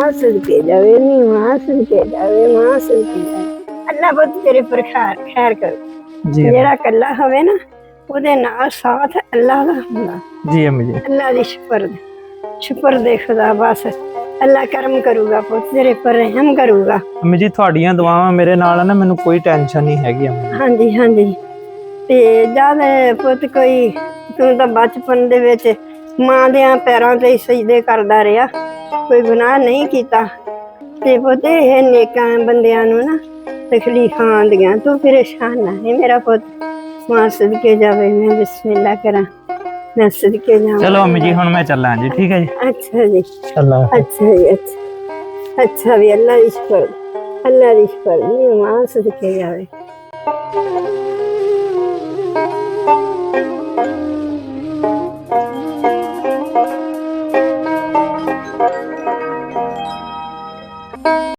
माँ सदके जावे नी माँ सदके जावे माँ सदके जावे। अल्लाह बहुत तेरे पर खैर करो। जी जेड़ा कल्ला होवे ना ओदे नाल साथ अल्लाह दा हुंदा। जी अम्मी जी। अल्लाह दी शुक्र दे खुदा बस अल्लाह करम करूगा पुੱਤ तेरे पर रहम करूगा। अम्मी जी ਤੁਹਾਡੀਆਂ ਦੁਆਵਾਂ ਮੇਰੇ ਨਾਲ ਆ ਨਾ ਮੈਨੂੰ ਕੋਈ ਟੈਨਸ਼ਨ ਨਹੀਂ ਹੈਗੀ अम्मी जी। ਹਾਂਜੀ ਹਾਂਜੀ ਤੇ ਜਦ ਪੁੱਤ ਕੋਈ ਤੂੰ ਤਾਂ ਬਚਪਨ ਦੇ ਵਿੱਚ ਮਾਂ ਦੇ ਪੈਰਾਂ ਤੇ ਸਜਦੇ ਕਰਦਾ ਰਿਹਾ ਕੋਈ ਗੁਨਾਹ ਨਹੀਂ ਕੀਤਾ ਤੇ ਪੁੱਤ ਇਹ ਨੇਕਾਂ ਬੰਦਿਆਂ ਨੂੰ ਨਾ ਤਕਲੀਫਾਂ ਆਉਂਦੀਆਂ ਤੂੰ ਪਰੇਸ਼ਾਨ ਨਾ ਹੈ ਮੇਰਾ ਪੁੱਤ ਮਾਂ ਸਦਕੇ ਜਾਵੇ ਮੈਂ ਬਿਸਮਿल्ला ਕਰਾਂ मैं सदके जाऊं। चलो अम्मी जी हुण मैं चला जी ठीक है जी। अच्छा जी अल्लाह अच्छा जी अच्छा भी अल्लाह दी शुक्र मां सदके जावे।